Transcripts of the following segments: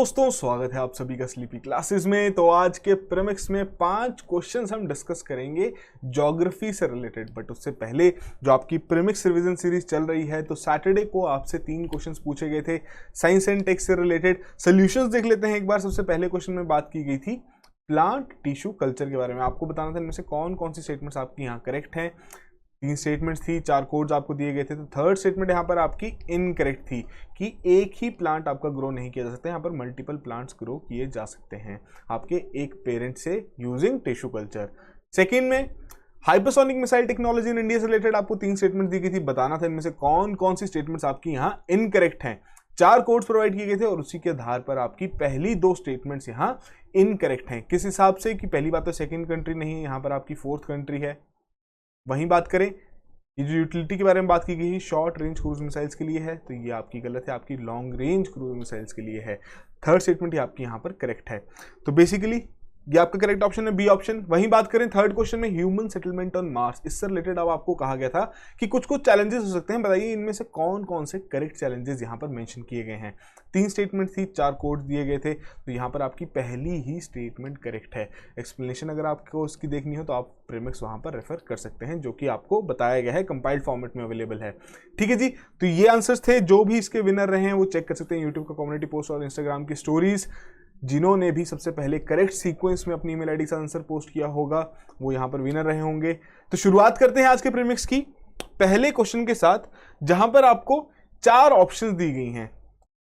दोस्तों, स्वागत है आप सभी का स्लीपी क्लासेस में। तो आज के प्रीमिक्स में 5 क्वेश्चंस हम डिस्कस करेंगे ज्योग्राफी से रिलेटेड। बट उससे पहले जो आपकी प्रीमिक्स रिवीजन सीरीज चल रही है, तो सैटरडे को आपसे 3 क्वेश्चंस पूछे गए थे साइंस एंड टेक से रिलेटेड। सोल्यूशंस देख लेते हैं एक बार। सबसे पहले क्वेश्चन में बात की गई थी प्लांट टिश्यू कल्चर के बारे में। आपको बताना था इनमें से कौन कौन सी स्टेटमेंट्स आपकी यहाँ करेक्ट हैं। 3 स्टेटमेंट्स थी, 4 कोड्स आपको दिए गए थे। तो थर्ड स्टेटमेंट यहाँ पर आपकी इनकरेक्ट थी कि एक ही प्लांट आपका ग्रो नहीं किया जा सकता। यहाँ पर मल्टीपल प्लांट्स ग्रो किए जा सकते हैं आपके एक पेरेंट से यूजिंग टिश्यू कल्चर। सेकेंड में hypersonic missile technology in India से रिलेटेड आपको 3 स्टेटमेंट दी गई थी। बताना था इनमें से कौन कौन सी स्टेटमेंट्स आपकी यहाँ इनकरेक्ट हैं। 4 कोड्स प्रोवाइड किए गए थे और उसी के आधार पर आपकी पहली 2 स्टेटमेंट्स यहाँ इनकरेक्ट हैं। किस हिसाब से कि पहली बात तो सेकेंड कंट्री नहीं है, यहाँ पर आपकी 4th कंट्री है। वहीं बात करें ये जो यूटिलिटी के बारे में बात की गई है, शॉर्ट रेंज क्रूज मिसाइल्स के लिए है, तो ये आपकी गलत है, आपकी लॉन्ग रेंज क्रूज मिसाइल्स के लिए है। थर्ड स्टेटमेंट ये आपकी यहाँ पर करेक्ट है। तो बेसिकली ये आपका करेक्ट ऑप्शन है, बी ऑप्शन। वहीं बात करें थर्ड क्वेश्चन में ह्यूमन सेटलमेंट ऑन मार्स, इससे रिलेटेड अब आपको कहा गया था कि कुछ कुछ चैलेंजेस हो सकते हैं। बताइए इनमें से कौन कौन से करेक्ट चैलेंजेस यहाँ पर मेंशन किए गए हैं। 3 स्टेटमेंट थी, 4 कोड्स दिए गए थे, तो यहाँ पर आपकी पहली ही स्टेटमेंट करेक्ट है। एक्सप्लेनेशन अगर आपको उसकी देखनी हो तो आप प्रीमिक्स वहाँ पर रेफर कर सकते हैं, जो कि आपको बताया गया है, कंपाइल्ड फॉर्मेट में अवेलेबल है। ठीक है जी, तो ये आंसर्स थे। जो भी इसके विनर रहे हैं वो चेक कर सकते हैं यूट्यूब का कम्युनिटी पोस्ट और इंस्टाग्राम की स्टोरीज। जिन्होंने भी सबसे पहले करेक्ट सीक्वेंस में अपनी ईमेल आईडी का आंसर पोस्ट किया होगा वो यहाँ पर विनर रहे होंगे। तो शुरुआत करते हैं आज के प्रीमिक्स की पहले क्वेश्चन के साथ, जहां पर आपको 4 ऑप्शंस दी गई हैं।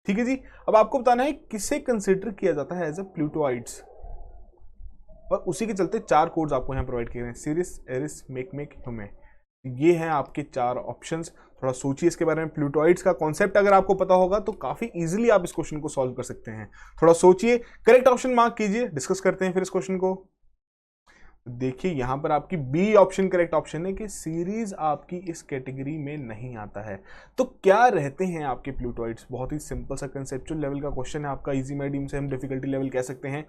ठीक है जी, अब आपको बताना है किसे कंसिडर किया जाता है एज अ प्लूटोइड्स, और उसी के चलते 4 कोड्स आपको यहाँ प्रोवाइड किए गए हैं, सीरिस, एरिस, मेक, ह्यूमे। ये हैं आपके 4 ऑप्शंस। थोड़ा सोचिए इसके बारे में। प्लूटोइड्स का कॉन्सेप्ट अगर आपको पता होगा तो काफी इजीली आप इस क्वेश्चन को सॉल्व कर सकते हैं। थोड़ा सोचिए, करेक्ट ऑप्शन मार्क कीजिए, डिस्कस करते हैं फिर इस क्वेश्चन को। देखिए यहां पर आपकी बी ऑप्शन करेक्ट ऑप्शन है कि सीरीज आपकी इस कैटेगरी में नहीं आता है। तो क्या रहते हैं आपके प्लूटोइड्स? बहुत ही सिंपल सा कंसेप्चुअल लेवल का क्वेश्चन है आपका, इजी मीडियम से हम डिफिकल्टी लेवल कह सकते हैं।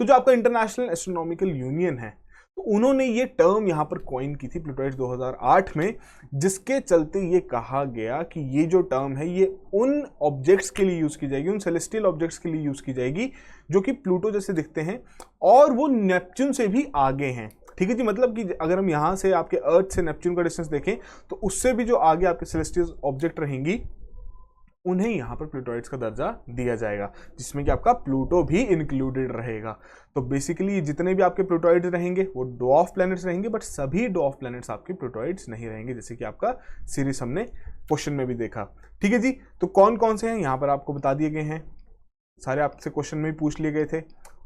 तो जो आपका इंटरनेशनल एस्ट्रोनॉमिकल यूनियन है, तो उन्होंने ये टर्म यहाँ पर कॉइन की थी प्लूटोइड्स 2008 में, जिसके चलते ये कहा गया कि ये जो टर्म है ये उन ऑब्जेक्ट्स के लिए यूज की जाएगी, उन सेलेस्टियल ऑब्जेक्ट्स के लिए यूज की जाएगी जो कि प्लूटो जैसे दिखते हैं और वो नेपच्यून से भी आगे हैं। ठीक है जी, मतलब कि अगर हम यहाँ से आपके अर्थ से नेपच्यून का डिस्टेंस देखें तो उससे भी जो आगे आपके सेलेस्टियल ऑब्जेक्ट रहेंगी उन्हें यहाँ पर प्लूटोइड्स का दर्जा दिया जाएगा, जिसमें कि आपका प्लूटो भी इंक्लूडेड रहेगा। तो बेसिकली जितने भी आपके प्लूटोइड्स रहेंगे वो डॉर्फ प्लैनेट्स रहेंगे, बट सभी डॉर्फ प्लैनेट्स आपके प्लूटोइड्स नहीं रहेंगे, जैसे कि आपका सीरीज हमने क्वेश्चन में भी देखा। ठीक है जी, तो कौन कौन से हैं यहाँ पर आपको बता दिए गए हैं, सारे आपसे क्वेश्चन में भी पूछ लिए गए थे।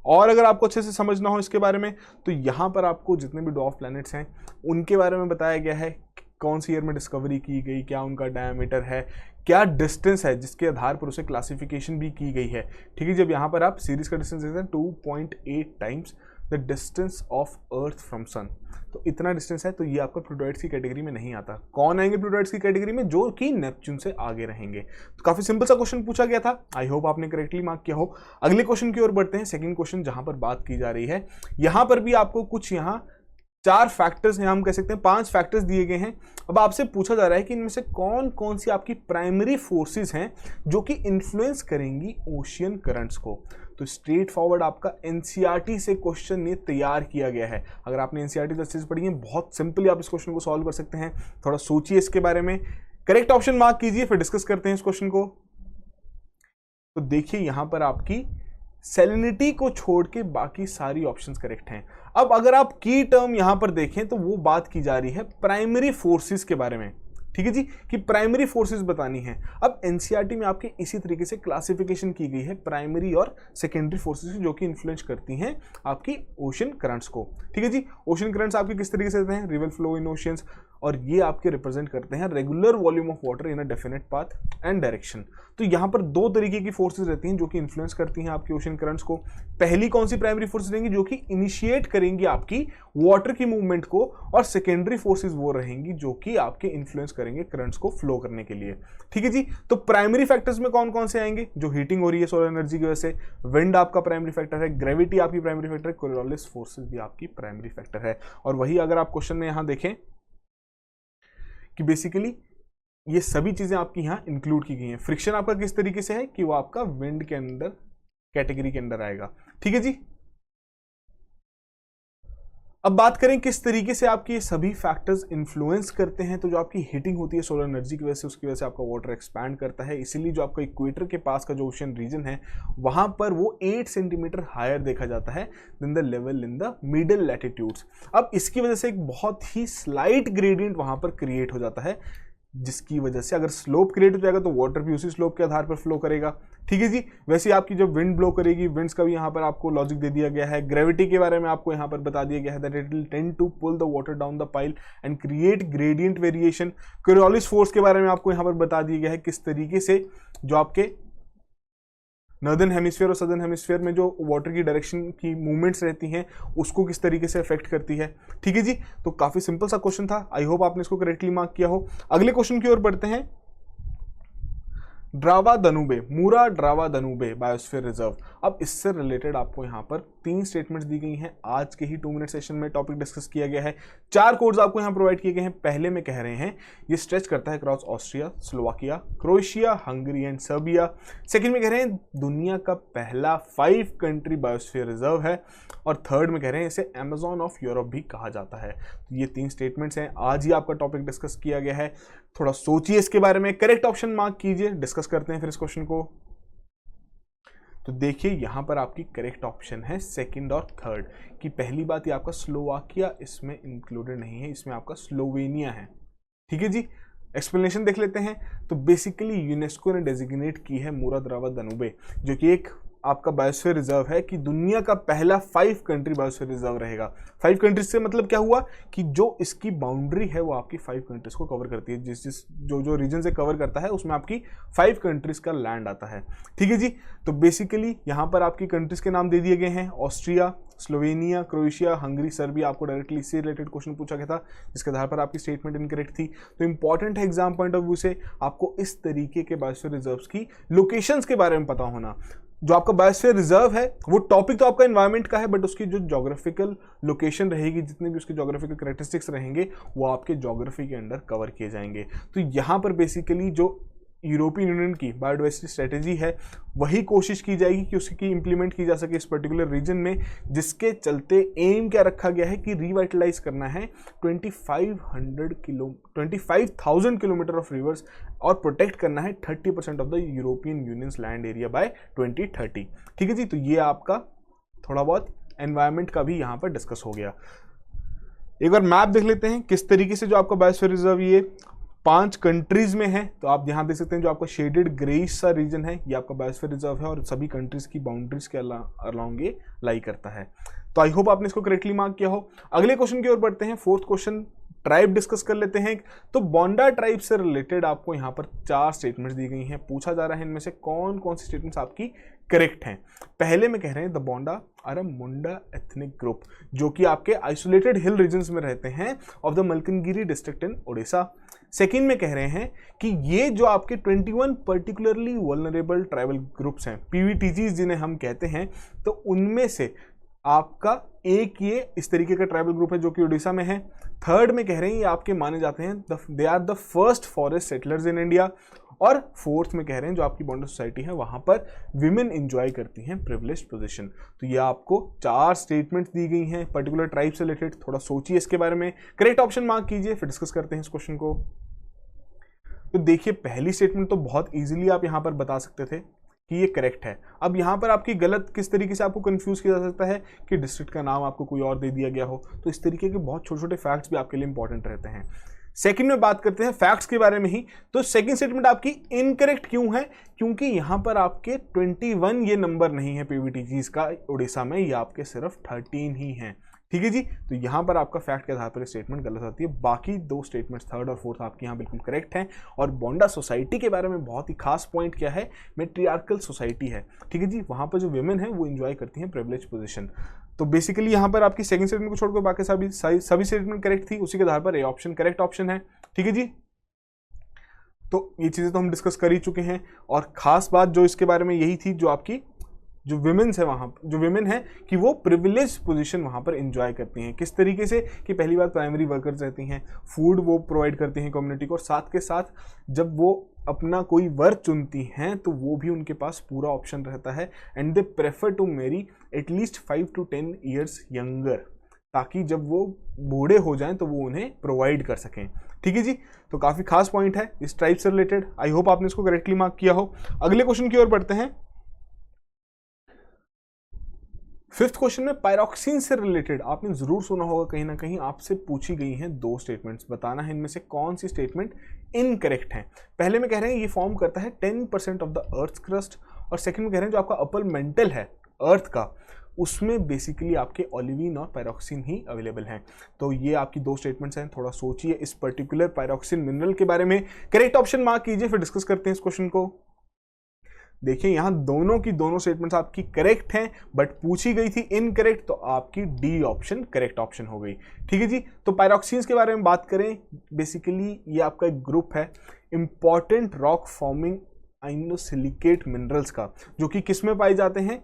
और अगर आपको अच्छे से समझना हो इसके बारे में तो यहाँ पर आपको जितने भी डॉर्फ प्लैनेट्स हैं उनके बारे में बताया गया है, कौन सी ईयर में डिस्कवरी की गई, क्या उनका डायमीटर है, क्या डिस्टेंस है, जिसके आधार पर उसे क्लासिफिकेशन भी की गई है। ठीक है, जब यहाँ पर आप सीरीज का डिस्टेंस देखते हैं 2.8 times the distance of earth from sun, तो इतना डिस्टेंस है, तो ये आपका प्लूटोइड्स की कैटेगरी में नहीं आता। कौन आएंगे प्लूटोइड्स की कैटेगरी में? जो कि नेपच्यून से आगे रहेंगे। तो काफी सिंपल सा क्वेश्चन पूछा गया था, आई होप आपने करेक्टली मार्क किया हो। अगले क्वेश्चन की ओर बढ़ते हैं, सेकंड क्वेश्चन जहां पर बात की जा रही है। यहां पर भी आपको कुछ यहाँ 4 फैक्टर्स हैं, हम कह सकते हैं 5 फैक्टर्स दिए गए हैं। अब आपसे पूछा जा रहा है कि इनमें से कौन कौन सी आपकी प्राइमरी फोर्सेस हैं जो कि इन्फ्लुएंस करेंगी ओशियन करंट्स को। तो स्ट्रेट फॉरवर्ड आपका एनसीईआरटी से क्वेश्चन ये तैयार किया गया है। अगर आपने एनसीईआरटी जस्टिस पढ़ी है, बहुत सिंपली आप इस क्वेश्चन को सॉल्व कर सकते हैं। थोड़ा सोचिए इसके बारे में, करेक्ट ऑप्शन मार्क कीजिए, फिर डिस्कस करते हैं इस क्वेश्चन को। तो देखिए यहां पर आपकी सैलिनिटी को छोड़ के बाकी सारी ऑप्शंस करेक्ट हैं। अब अगर आप की टर्म यहां पर देखें तो वो बात की जा रही है प्राइमरी फोर्सेस के बारे में। ठीक है जी, कि प्राइमरी फोर्सेस बतानी है। अब एनसीईआरटी में आपके इसी तरीके से क्लासिफिकेशन की गई है प्राइमरी और सेकेंडरी फोर्सेस जो कि इन्फ्लुएंस करती हैं आपकी ओशन करंट्स को। ठीक है जी, ओशन करंट्स आपके किस तरीके से होते हैं? रिवर फ्लो इन ओशियंस, और ये आपके रिप्रेजेंट करते हैं regular volume of water in a definite path and direction. तो यहाँ पर 2 तरीके की फोर्सेस रहती हैं जो कि इन्फ्लुएंस करती हैं आपकी ओशन करंट्स को। पहली कौन सी प्राइमरी फोर्सेस रहेंगी? जो कि इनिशिएट करेंगी आपकी वाटर की मूवमेंट को, और सेकेंडरी फोर्सेस वो रहेंगी जो कि आपके इन्फ्लुएंस करेंगे करंट्स को फ्लो करने के लिए। ठीक है जी, तो प्राइमरी फैक्टर्स में कौन कौन से आएंगे? जो हीटिंग हो रही है सोलर एनर्जी की वजह से, विंड आपका प्राइमरी फैक्टर है, ग्रेविटी आपकी प्राइमरी फैक्टर है, कोरियोलिस फोर्सेस भी आपकी प्राइमरी फैक्टर है। और वही अगर आप क्वेश्चन में यहां देखें कि बेसिकली ये सभी चीजें आपकी यहां इंक्लूड की गई हैं। फ्रिक्शन आपका किस तरीके से है कि वो आपका विंड के अंदर कैटेगरी के अंडर आएगा। ठीक है जी। अब बात करें किस तरीके से आपके ये सभी फैक्टर्स इन्फ्लुएंस करते हैं। तो जो आपकी हीटिंग होती है सोलर एनर्जी की वजह से, उसकी वजह से आपका वाटर एक्सपैंड करता है, इसीलिए जो आपका इक्वेटर के पास का जो ओशन रीजन है वहां पर वो 8 सेंटीमीटर हायर देखा जाता है then the level in the middle latitudes. अब इसकी वजह से एक बहुत ही स्लाइट ग्रेडियंट वहां पर क्रिएट हो जाता है, जिसकी वजह से अगर स्लोप क्रिएट हो जाएगा तो वाटर भी उसी स्लोप के आधार पर फ्लो करेगा। ठीक है जी। वैसे आपकी जब विंड ब्लो करेगी, विंड्स का भी यहाँ पर आपको लॉजिक दे दिया गया है। ग्रेविटी के बारे में आपको यहाँ पर बता दिया गया है that it will tend to pull the water down the pile and create gradient variation. Coriolis force के बारे में आपको यहाँ पर बता दिया गया है किस तरीके से जो आपके नॉर्दर्न हेमिस्फीयर और सदर्न हेमिस्फीयर में जो वाटर की डायरेक्शन की मूवमेंट्स रहती हैं उसको किस तरीके से अफेक्ट करती है। ठीक है जी। तो काफी सिंपल सा क्वेश्चन था, आई होप आपने इसको करेक्टली मार्क किया हो। अगले क्वेश्चन की ओर बढ़ते हैं। ड्रावा दनूबे, मूरा ड्रावा दनूबे बायोस्फीयर रिजर्व। अब इससे रिलेटेड आपको यहाँ पर 3 स्टेटमेंट्स दी गई हैं। आज के ही 2 मिनट सेशन में टॉपिक डिस्कस किया गया है। 4 कोड्स आपको यहाँ प्रोवाइड किए गए हैं। पहले में कह रहे हैं ये स्ट्रेच करता है cross Austria, Slovakia, Croatia, Hungary and Serbia. Second में कह रहे हैं दुनिया का पहला 5 कंट्री बायोस्फीयर रिजर्व है, और थर्ड में कह रहे हैं इसे अमेजॉन ऑफ यूरोप भी कहा जाता है। तो ये 3 स्टेटमेंट्स हैं, आज ही आपका टॉपिक डिस्कस किया गया है। थोड़ा सोचिए इसके बारे में, करेक्ट ऑप्शन मार्क कीजिए। डिस्कस करते हैं फिर इस क्वेश्चन को। तो देखिए यहां पर आपकी करेक्ट ऑप्शन है सेकंड और थर्ड की। पहली बात ये आपका स्लोवाकिया इसमें इंक्लूडेड नहीं है, इसमें आपका स्लोवेनिया है। ठीक है जी। एक्सप्लेनेशन देख लेते हैं। तो बेसिकली यूनेस्को ने डेजिग्नेट की है मूरा ड्रावा दनूबे, जो कि एक आपका बायोस्फीयर रिजर्व है, कि दुनिया का पहला 5 कंट्री बायोस्फीयर रिजर्व रहेगा। 5 कंट्रीज से मतलब क्या हुआ कि जो इसकी बाउंड्री है वो आपकी 5 कंट्रीज को कवर करती है। जो रीजन से कवर करता है उसमें आपकी 5 कंट्रीज का लैंड आता है। ठीक है जी। तो बेसिकली यहाँ पर आपकी कंट्रीज के नाम दे दिए गए हैं, Austria, Slovenia, Croatia, Hungary, Serbia. आपको डायरेक्टली इससे रिलेटेड क्वेश्चन पूछा गया था, जिसके आधार पर आपकी स्टेटमेंट इनकरेक्ट थी। तो इंपॉर्टेंट है एग्जाम पॉइंट ऑफ व्यू से आपको इस तरीके के बायोस्फीयर रिजर्व्स की लोकेशंस के बारे में पता होना। जो आपका बायोस्फीयर रिजर्व है वो टॉपिक तो आपका एनवायरनमेंट का है, बट उसकी जो ज्योग्राफिकल लोकेशन रहेगी, जितने भी उसके ज्योग्राफिकल कैरेक्टरिस्टिक्स रहेंगे वो आपके ज्योग्राफी के अंडर कवर किए जाएंगे। तो यहाँ पर बेसिकली जो यूरोपियन यूनियन की बायोडाइवर्सिटी स्ट्रेटेजी है वही कोशिश की जाएगी कि उसकी इंप्लीमेंट की जा सके इस पर्टिकुलर रीजन में, जिसके चलते एम क्या रखा गया है कि रिवाइटलाइज करना है 25,000 किलोमीटर ऑफ रिवर्स और प्रोटेक्ट करना है 30% of the European unions land area bye 2030। ठीक है जी। तो ये आपका थोड़ा बहुत एनवायरनमेंट का भी यहाँ पर डिस्कस हो गया। एक बार मैप देख लेते हैं किस तरीके से जो आपका बायोस्फीयर रिजर्व ये 5 कंट्रीज में है। तो आप यहां देख सकते हैं जो आपका शेडेड ग्रेइश सा रीजन है ये आपका बायोस्फीयर रिजर्व है, और सभी कंट्रीज की बाउंड्रीज के अलाउंग ये लाई करता है। तो आई होप आपने इसको करेक्टली मार्क किया हो। अगले क्वेश्चन की ओर बढ़ते हैं। 4th क्वेश्चन ट्राइब डिस्कस कर लेते हैं। तो बोंडा ट्राइब से रिलेटेड आपको यहाँ पर 4 स्टेटमेंट्स दी गई हैं। पूछा जा रहा है इनमें से कौन कौन सी स्टेटमेंट्स आपकी करेक्ट हैं। पहले में कह रहे हैं the Bonda are a Munda ethnic group, जो कि आपके आइसोलेटेड हिल रीजन्स में रहते हैं of the Malkangiri district in Odisha. Second में कह रहे हैं कि ये जो आपके 21 पर्टिकुलरली वल्नरेबल ट्राइबल ग्रुप्स हैं, पीवीटीजीज जिन्हें हम कहते हैं, तो उनमें से आपका एक ये इस तरीके का ट्राइबल ग्रुप है जो कि उड़ीसा में है। थर्ड में कह रहे हैं ये आपके माने जाते हैं they are the first forest settlers in India. और फोर्थ में कह रहे हैं जो आपकी बॉन्डा सोसाइटी है वहां पर विमेन एंजॉय करती हैं प्रिविलेज्ड पोजीशन। तो ये आपको 4 स्टेटमेंट्स दी गई हैं पर्टिकुलर ट्राइब से रिलेटेड। थोड़ा सोचिए इसके बारे में, करेक्ट ऑप्शन मार्क कीजिए, फिर डिस्कस करते हैं इस क्वेश्चन को। तो देखिए पहली स्टेटमेंट तो बहुत इजीली आप यहां पर बता सकते थे कि ये करेक्ट है। अब यहां पर आपकी गलत किस तरीके से आपको कंफ्यूज किया जा सकता है कि डिस्ट्रिक्ट का नाम आपको कोई और दे दिया गया हो। तो इस तरीके के बहुत छोटे छोटे फैक्ट्स भी आपके लिए इंपॉर्टेंट रहते हैं। सेकंड में बात करते हैं फैक्ट्स के बारे में ही। तो सेकंड स्टेटमेंट आपकी इनकरेक्ट क्यों है? क्योंकि यहां पर आपके 21 ये नंबर नहीं है पीवीटीजीज का उड़ीसा में, ये आपके सिर्फ 13 ही हैं। ठीक है जी। तो यहां पर आपका फैक्ट के आधार पर स्टेटमेंट गलत आती है। बाकी 2 स्टेटमेंट्स थर्ड और फोर्थ आपके यहां बिल्कुल करेक्ट हैं। और बोंडा सोसाइटी के बारे में बहुत ही खास पॉइंट क्या है, मैट्रियार्कल सोसाइटी है। ठीक है जी। वहां पर जो विमेन है वो एंजॉय करती हैं प्रिविलेज पोजीशन। तो बेसिकली यहां पर आपकी सेकंड स्टेटमेंट को छोड़कर बाकी सभी स्टेटमेंट करेक्ट थी, उसी के आधार पर ए ऑप्शन करेक्ट ऑप्शन है। ठीक है जी। तो ये चीजें तो हम डिस्कस कर ही चुके हैं। और खास बात जो इसके बारे में यही थी, जो आपकी जो विमेन्स है वहां जो विमेन है कि वो प्रिविलेज पोजीशन वहां पर एंजॉय करती हैं। किस तरीके से कि पहली बात प्राइमरी वर्कर्स रहती हैं, फूड वो प्रोवाइड करती हैं कम्युनिटी को, और साथ के साथ जब वो अपना कोई वर चुनती हैं तो वो भी उनके पास पूरा ऑप्शन रहता है, and they prefer to marry at least 5 to 10 years younger, ताकि जब वो बूढ़े हो जाएं तो वो उन्हें प्रोवाइड कर सकें। ठीक है जी, तो काफ़ी खास पॉइंट है इस ट्राइब से रिलेटेड। आई होप आपने इसको करेक्टली मार्क किया हो। अगले क्वेश्चन की ओर बढ़ते हैं। 5th क्वेश्चन में पायरोक्सिन से रिलेटेड आपने जरूर सुना होगा, कहीं ना कहीं आपसे पूछी गई हैं 2 स्टेटमेंट्स। बताना है इनमें से कौन सी स्टेटमेंट इनकरेक्ट है। पहले में कह रहे हैं ये फॉर्म करता है 10% ऑफ द अर्थ क्रस्ट, और सेकंड में कह रहे हैं जो आपका अपर मेंटल है अर्थ का, उसमें बेसिकली आपके ओलिविन और पायरोक्सिन ही अवेलेबल हैं। तो ये आपकी 2 स्टेटमेंट्स हैं। थोड़ा सोचिए इस पर्टिकुलर पायरोक्सिन मिनरल के बारे में, करेक्ट ऑप्शन मार्क कीजिए, फिर डिस्कस करते हैं इस क्वेश्चन को। देखिए यहां दोनों की दोनों स्टेटमेंट्स आपकी करेक्ट हैं, बट पूछी गई थी इनकरेक्ट, तो आपकी डी ऑप्शन करेक्ट ऑप्शन हो गई। ठीक है जी, तो पायरोक्सिन्स के बारे में बात करें, बेसिकली ये आपका एक ग्रुप है इंपॉर्टेंट रॉक फॉर्मिंग आइनोसिलिकेट मिनरल्स का, जो कि किस में पाए जाते हैं,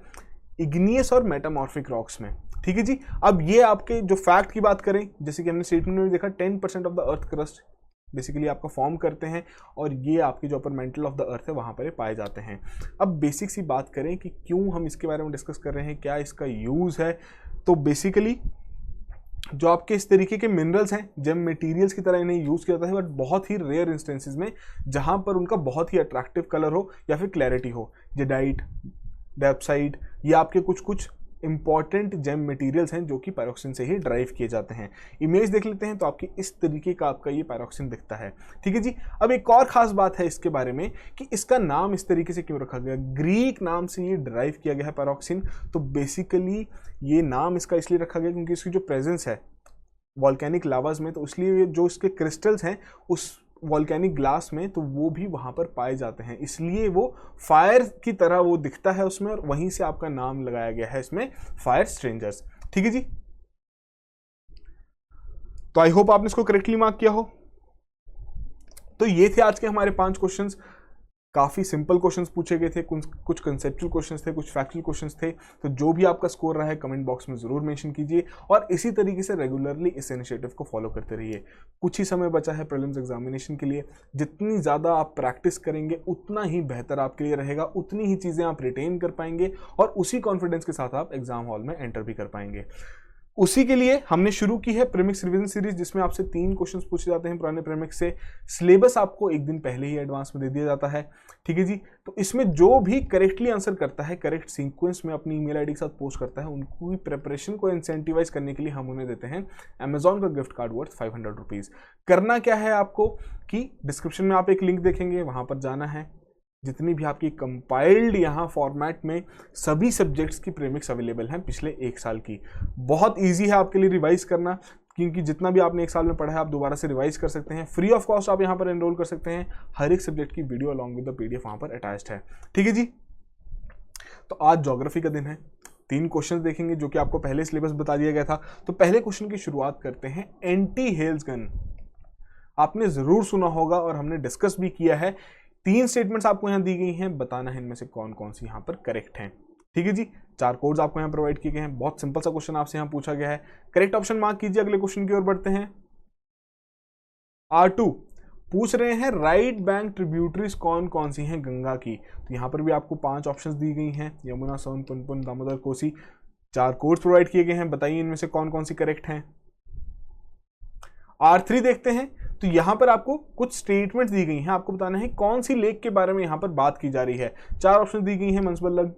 इग्नियस और मेटामॉर्फिक रॉक्स में। ठीक है जी, अब ये आपके जो फैक्ट की बात करें, जैसे कि हमने स्टेटमेंट में देखा 10% of the earth crust basically आपका फॉर्म करते हैं, और ये आपकी जो upper mantle of the earth है वहां पर पाए जाते हैं। अब बेसिक सी बात करें कि क्यों हम इसके बारे में डिस्कस कर रहे हैं, क्या इसका यूज है, तो बेसिकली जो आपके इस तरीके के मिनरल्स हैं जेम मटेरियल्स की तरह इन्हें यूज किया जाता है, बट बहुत ही रेयर इंस्टेंसेस में जहां पर उनका बहुत ही अट्रैक्टिव कलर हो या फिर क्लैरिटी हो। जेडाइट, डेप्साइड, ये आपके कुछ कुछ इंपॉर्टेंट जेम मटेरियल्स हैं जो कि पायरोक्सिन से ही ड्राइव किए जाते हैं। इमेज देख लेते हैं तो आपकी इस तरीके का आपका ये पायरोक्सिन दिखता है। ठीक है जी, अब एक और खास बात है इसके बारे में कि इसका नाम इस तरीके से क्यों रखा गया, ग्रीक नाम से ये ड्राइव किया गया है पायरोक्सिन। तो बेसिकली ये नाम इसका इसलिए रखा गया क्योंकि इसकी जो प्रेजेंस है वॉल्केनिक लावाज में, तो इसलिए जो इसके क्रिस्टल्स हैं उस वॉल्केनिक ग्लास में, तो वो भी वहां पर पाए जाते हैं, इसलिए वो फायर की तरह वो दिखता है उसमें, और वहीं से आपका नाम लगाया गया है इसमें फायर स्ट्रेंजर्स। ठीक है जी, तो आई होप आपने इसको करेक्टली मार्क किया हो। तो ये थे आज के हमारे 5 क्वेश्चंस। काफ़ी सिंपल क्वेश्चंस पूछे गए थे, कुछ कंसेप्चुअल क्वेश्चंस थे, कुछ फैक्चुअल क्वेश्चंस थे। तो जो भी आपका स्कोर रहा है कमेंट बॉक्स में ज़रूर मेंशन कीजिए, और इसी तरीके से रेगुलरली इस इनिशिएटिव को फॉलो करते रहिए। कुछ ही समय बचा है प्रीलिम्स एग्जामिनेशन के लिए, जितनी ज़्यादा आप प्रैक्टिस करेंगे उतना ही बेहतर आपके लिए रहेगा, उतनी ही चीज़ें आप रिटेन कर पाएंगे, और उसी कॉन्फिडेंस के साथ आप एग्जाम हॉल में एंटर भी कर पाएंगे। उसी के लिए हमने शुरू की है प्रीमिक्स रिवीजन सीरीज, जिसमें आपसे 3 क्वेश्चंस पूछे जाते हैं पुराने प्रीमिक्स से। सिलेबस आपको एक दिन पहले ही एडवांस में दे दिया जाता है। ठीक है जी, तो इसमें जो भी करेक्टली आंसर करता है, करेक्ट सीक्वेंस में अपनी ईमेल आईडी के साथ पोस्ट करता है, उनकी प्रिपरेशन को इंसेंटिवाइज करने के लिए हम उन्हें देते हैं अमेजॉन का गिफ्ट कार्ड वर्थ 500 रुपीज़। करना क्या है आपको कि डिस्क्रिप्शन में आप एक लिंक देखेंगे, वहां पर जाना है, जितनी भी आपकी कंपाइल्ड यहाँ फॉर्मेट में सभी सब्जेक्ट्स की प्रीमिक्स अवेलेबल हैं पिछले 1 साल की। बहुत इजी है आपके लिए रिवाइज करना, क्योंकि जितना भी आपने 1 साल में पढ़ा है आप दोबारा से रिवाइज कर सकते हैं। फ्री ऑफ कॉस्ट आप यहाँ पर एनरोल कर सकते हैं। हर एक सब्जेक्ट की video along with the PDF वहाँ पर अटैच्ड है। ठीक है जी, तो आज ज्योग्राफी का दिन है। 3 क्वेश्चन देखेंगे जो कि आपको पहले सिलेबस बता दिया गया था। तो पहले क्वेश्चन की शुरुआत करते हैं। एंटी हेल्स गन आपने जरूर सुना होगा और हमने डिस्कस भी किया है। 3 स्टेटमेंट्स आपको यहां दी गई हैं, बताना है इनमें से कौन कौन सी यहां पर करेक्ट हैं। ठीक है जी, 4 कोड्स आपको यहां प्रोवाइड किए गए हैं। बहुत सिंपल सा क्वेश्चन आपसे यहां पूछा गया है, करेक्ट ऑप्शन मार्क कीजिए। अगले क्वेश्चन की ओर बढ़ते हैं। R2 पूछ रहे हैं राइट बैंक ट्रिब्यूटरीज कौन कौन सी हैं गंगा की। तो यहां पर भी आपको 5 ऑप्शंस दी गई हैं, यमुना, सोन, पुनपुन, दामोदर, कोसी। 4 कोड्स प्रोवाइड किए गए हैं, बताइए इनमें से कौन कौन सी करेक्ट हैं। R3 देखते हैं, तो यहां पर आपको कुछ स्टेटमेंट्स दी गई हैं, आपको बताना है कौन सी लेक के बारे में यहां पर बात की जा रही है। 4 ऑप्शन दी गई हैं, Manasbal lake,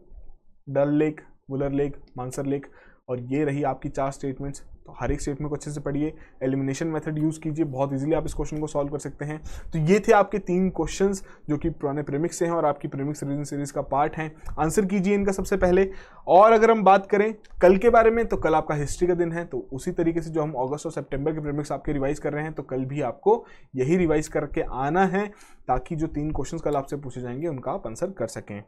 Dal lake, Wular lake, Mansar lake, और ये रही आपकी 4 स्टेटमेंट्स। तो हर एक स्टेटमेंट को अच्छे से पढ़िए, एलिमिनेशन मेथड यूज कीजिए, बहुत इजीली आप इस क्वेश्चन को सॉल्व कर सकते हैं। तो ये थे आपके 3 क्वेश्चंस जो कि पुराने प्रीमिक्स से हैं और आपकी प्रीमिक्स रिवीजन सीरीज का पार्ट हैं। आंसर कीजिए इनका सबसे पहले। और अगर हम बात करें कल के बारे में, तो कल आपका हिस्ट्री का दिन है। तो उसी तरीके से जो हम अगस्त और सितंबर के प्रीमिक्स आपके रिवाइज कर रहे हैं, तो कल भी आपको यही रिवाइज करके आना है, ताकि जो 3 क्वेश्चन कल आपसे पूछे जाएंगे उनका आप आंसर कर सकें।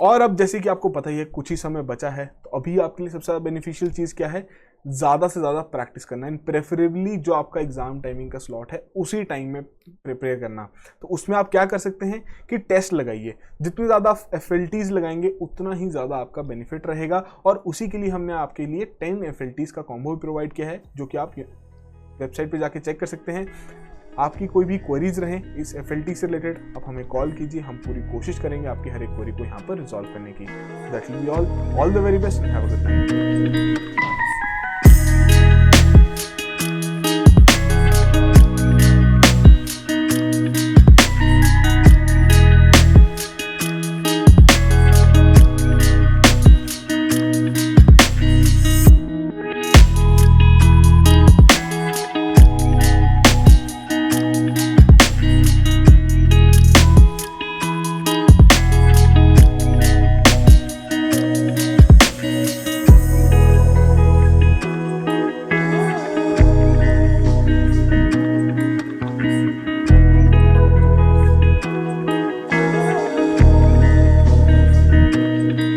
और अब जैसे कि आपको पता ही है कुछ ही समय बचा है, तो अभी आपके लिए सबसे ज़्यादा बेनिफिशियल चीज़ क्या है, ज़्यादा से ज़्यादा प्रैक्टिस करना है। प्रेफरेबली जो आपका एग्जाम टाइमिंग का स्लॉट है उसी टाइम में प्रिपेयर करना। तो उसमें आप क्या कर सकते हैं कि टेस्ट लगाइए, जितनी ज़्यादा FLTs लगाएंगे उतना ही ज़्यादा आपका बेनिफिट रहेगा। और उसी के लिए हमने आपके लिए 10 FLTs का कॉम्बो भी प्रोवाइड किया है, जो कि आप वेबसाइट पर जाके चेक कर सकते हैं। आपकी कोई भी क्वेरीज रहे इस FLT से रिलेटेड, आप हमें कॉल कीजिए, हम पूरी कोशिश करेंगे आपकी हर एक क्वेरी को यहाँ पर रिजॉल्व करने की। That will be all the very best, have a good night.